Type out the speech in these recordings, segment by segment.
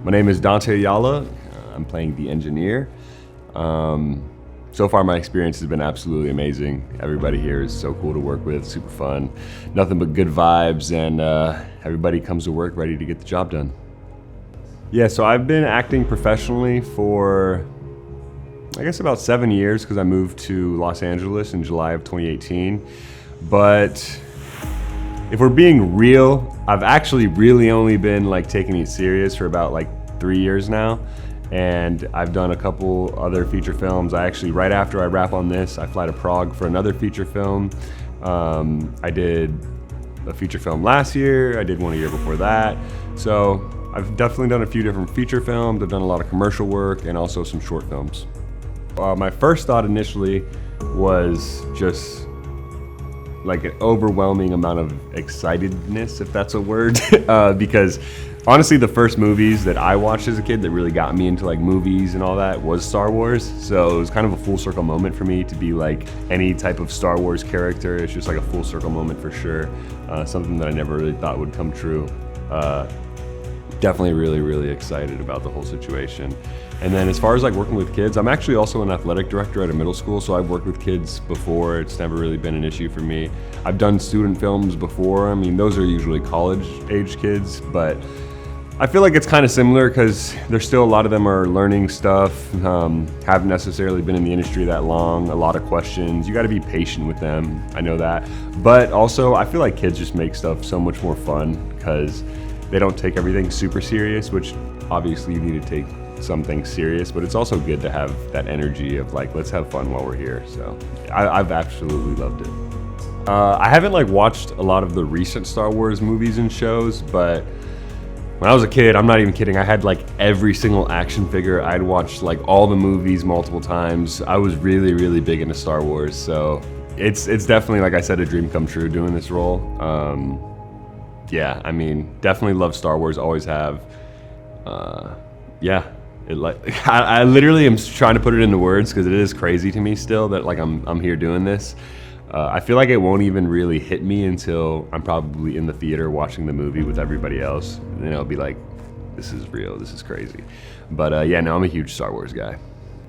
My name is Dante Ayala. I'm playing the engineer. So far my experience has been absolutely amazing. Everybody here is so cool to work with, super fun, nothing but good vibes, and everybody comes to work ready to get the job done. Yeah, so I've been acting professionally for, I guess, about 7 years because I moved to Los Angeles in July of 2018. But if we're being real, I've actually really only been like taking it serious for about like 3 years now. And I've done a couple other feature films. I actually, right after I wrap on this, I fly to Prague for another feature film. I did a feature film last year. I did one a year before that. So I've definitely done a few different feature films. I've done a lot of commercial work and also some short films. My first thought initially was just like an overwhelming amount of excitedness, if that's a word, because honestly, the first movies that I watched as a kid that really got me into like movies and all that was Star Wars. So it was kind of a full circle moment for me to be like any type of Star Wars character. It's just like a full circle moment for sure. Something that I never really thought would come true. Definitely really excited about the whole situation. And then as far as like working with kids, I'm actually also an athletic director at a middle school, so I've worked with kids before. It's never really been an issue for me. I've done student films before. I mean, those are usually college-age kids, but I feel like it's kind of similar because there's still a lot of them are learning stuff, haven't necessarily been in the industry that long, a lot of questions. You got to be patient with them, I know that. But also, I feel like kids just make stuff so much more fun because they don't take everything super serious, which obviously you need to take something serious, but it's also good to have that energy of like, let's have fun while we're here. So I've absolutely loved it. I haven't like watched a lot of the recent Star Wars movies and shows, but when I was a kid, I'm not even kidding, I had like every single action figure. I'd watched like all the movies multiple times. I was really big into Star Wars, so it's definitely, like I said, a dream come true doing this role. Yeah, I mean, definitely love Star Wars, always have. Yeah, I literally am trying to put it into words because it is crazy to me still that like I'm here doing this. I feel like it won't even really hit me until I'm probably in the theater watching the movie with everybody else. And then I'll be like, this is real, this is crazy. But yeah, no, I'm a huge Star Wars guy.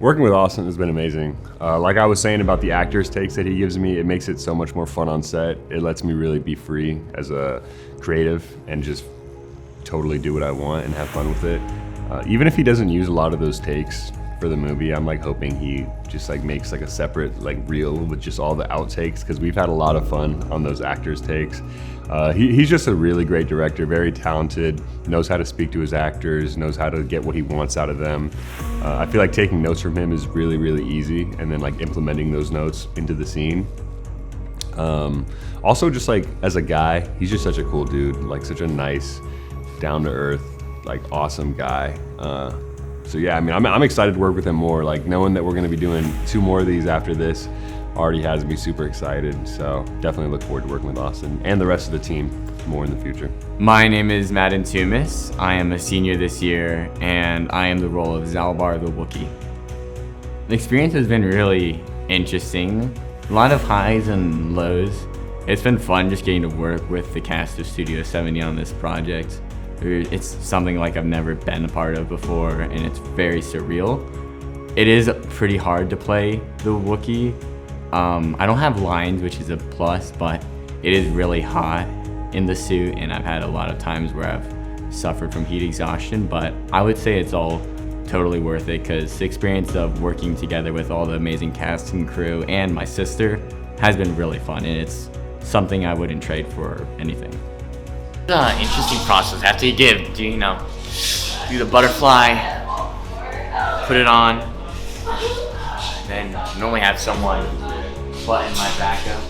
Working with Austin has been amazing. Like I was saying about the actor's takes that he gives me, it makes it so much more fun on set. It lets me really be free as a creative and just totally do what I want and have fun with it. Even if he doesn't use a lot of those takes for the movie, I'm like hoping he just like makes like a separate like reel with just all the outtakes, because we've had a lot of fun on those actors' takes. He's just a really great director, very talented, knows how to speak to his actors, knows how to get what he wants out of them. I feel like taking notes from him is really easy, and then like implementing those notes into the scene. Also just like as a guy, he's just such a cool dude, like such a nice, down-to-earth, like awesome guy. So yeah, I mean, I'm excited to work with him more. Like knowing that we're gonna be doing 2 more of these after this already has me super excited. So definitely look forward to working with Austin and the rest of the team more in the future. My name is Madden Tumis. I am a senior this year, and I am the role of Zalbar the Wookiee. The experience has been really interesting. A lot of highs and lows. It's been fun just getting to work with the cast of Studio 70 on this project. It's something like I've never been a part of before, and it's very surreal. It is pretty hard to play the Wookiee. I don't have lines, which is a plus, but it is really hot in the suit, and I've had a lot of times where I've suffered from heat exhaustion, but I would say it's all totally worth it because the experience of working together with all the amazing cast and crew and my sister has been really fun, and it's something I wouldn't trade for anything. Interesting process. After you do the butterfly, put it on, then normally have someone button my back up.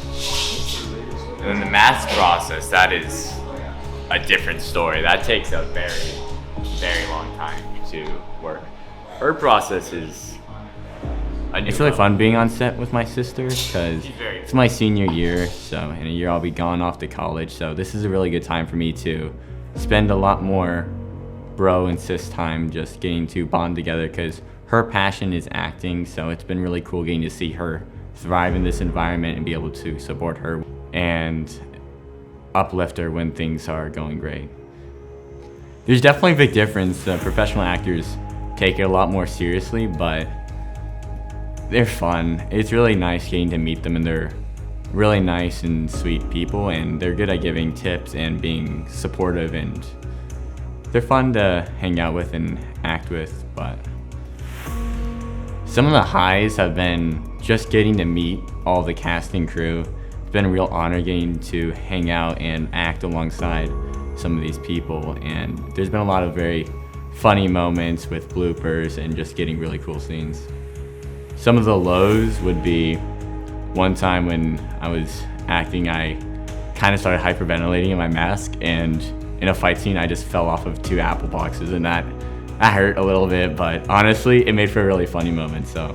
And then the mask process, that is a different story. That takes a very long time to work. Her process is it's really fun being on set with my sister because it's my senior year, so in a year I'll be gone off to college, so this is a really good time for me to spend a lot more bro and sis time just getting to bond together because her passion is acting, so it's been really cool getting to see her thrive in this environment and be able to support her and uplift her when things are going great. There's definitely a big difference. Professional actors take it a lot more seriously, but they're fun. It's really nice getting to meet them, and they're really nice and sweet people, and they're good at giving tips and being supportive, and they're fun to hang out with and act with. But some of the highs have been just getting to meet all the cast and crew. It's been a real honor getting to hang out and act alongside some of these people, and there's been a lot of very funny moments with bloopers and just getting really cool scenes. Some of the lows would be one time when I was acting, I kind of started hyperventilating in my mask, and in a fight scene I just fell off of 2 apple boxes, and that hurt a little bit, but honestly it made for a really funny moment, so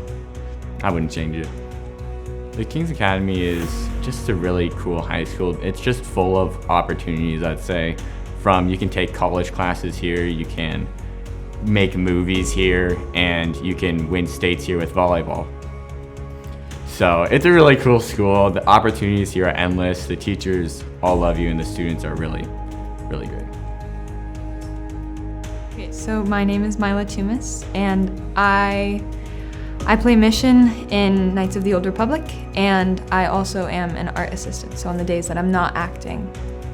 I wouldn't change it. The King's Academy is just a really cool high school. It's just full of opportunities, I'd say. From you can take college classes here, you can make movies here, and you can win states here with volleyball. So it's a really cool school. The opportunities here are endless. The teachers all love you, and the students are really, really good. Okay, so my name is Mila Tumis, and I play Mission in Knights of the Old Republic, and I also am an art assistant. So on the days that I'm not acting,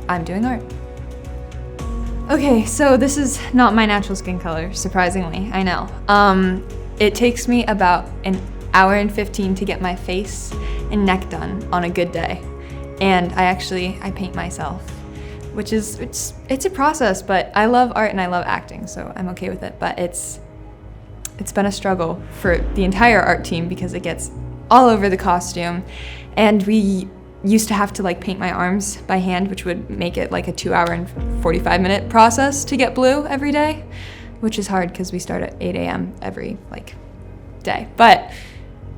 I'm doing art. Okay, so this is not my natural skin color, surprisingly, I know. It takes me about an hour and 15 to get my face and neck done on a good day. And I paint myself, which is, it's a process, but I love art and I love acting, so I'm okay with it. But it's been a struggle for the entire art team because it gets all over the costume, and we used to have to paint my arms by hand, which would make it like a 2-hour and 45-minute process to get blue every day, which is hard because we start at 8 a.m. every day. But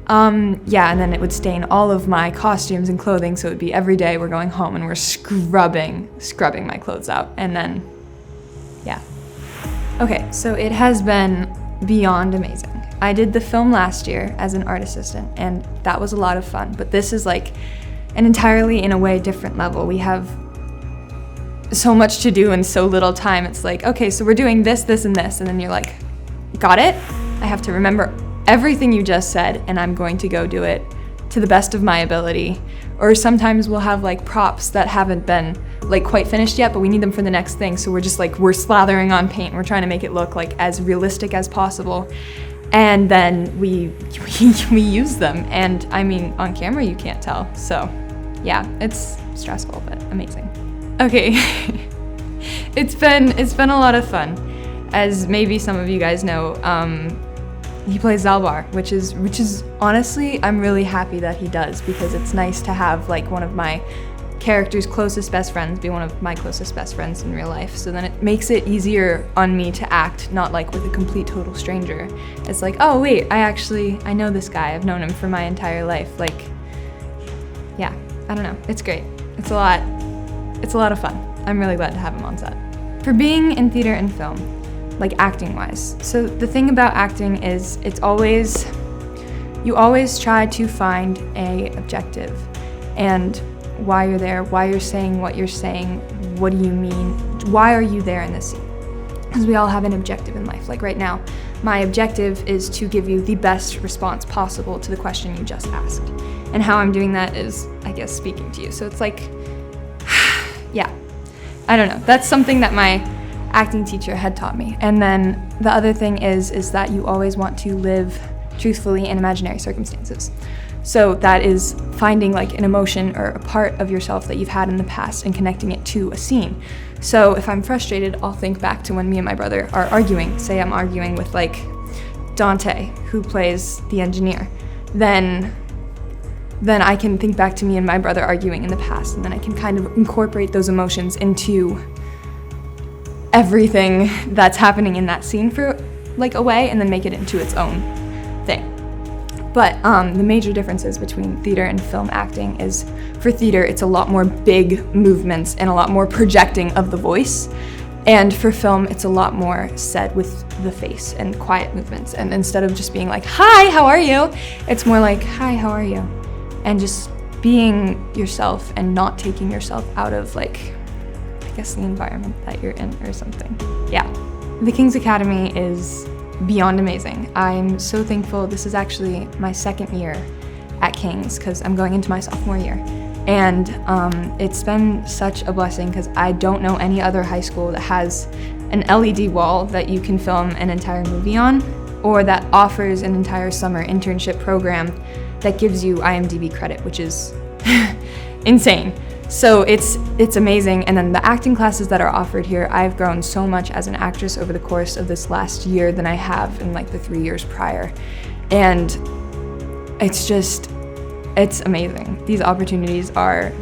yeah, and then it would stain all of my costumes and clothing, so it would be every day we're going home and we're scrubbing my clothes out, and then yeah. Okay, so it has been beyond amazing. I did the film last year as an art assistant, and that was a lot of fun, but this is an entirely, in a way, different level. We have so much to do in so little time. It's okay, so we're doing this, this, and this, and then you're got it? I have to remember everything you just said, and I'm going to go do it to the best of my ability. Or sometimes we'll have props that haven't been quite finished yet, but we need them for the next thing, so we're just we're slathering on paint, we're trying to make it look as realistic as possible. And then we use them, and I mean, on camera you can't tell. So yeah, it's stressful but amazing. Okay, it's been a lot of fun. As maybe some of you guys know, he plays Zalbar, which is honestly, I'm really happy that he does, because it's nice to have one of my character's closest best friends be one of my closest best friends in real life. So then it makes it easier on me to act, not with a complete total stranger. It's oh wait, I know this guy, I've known him for my entire life. Yeah, I don't know, it's great. It's a lot of fun. I'm really glad to have him on set. For being in theater and film, acting wise, so the thing about acting is you always try to find a objective, and why you're there, why you're saying what you're saying, what do you mean, why are you there in this scene? Because we all have an objective in life. Right now, my objective is to give you the best response possible to the question you just asked. And how I'm doing that is, I guess, speaking to you. So it's yeah, I don't know. That's something that my acting teacher had taught me. And then the other thing is that you always want to live truthfully in imaginary circumstances. So that is finding an emotion or a part of yourself that you've had in the past and connecting it to a scene. So if I'm frustrated, I'll think back to when me and my brother are arguing. Say I'm arguing with Dante, who plays the engineer. Then I can think back to me and my brother arguing in the past, and then I can kind of incorporate those emotions into everything that's happening in that scene for a way, and then make it into its own thing. But the major differences between theater and film acting is, for theater, it's a lot more big movements and a lot more projecting of the voice. And for film, it's a lot more said with the face and quiet movements. And instead of just being hi, how are you? It's more hi, how are you? And just being yourself and not taking yourself out of guess the environment that you're in or something. Yeah. The King's Academy is beyond amazing. I'm so thankful. This is actually my second year at King's because I'm going into my sophomore year. And it's been such a blessing because I don't know any other high school that has an LED wall that you can film an entire movie on, or that offers an entire summer internship program that gives you IMDb credit, which is insane. So it's amazing. And then the acting classes that are offered here, I've grown so much as an actress over the course of this last year than I have in like the 3 years prior. And it's amazing. These opportunities are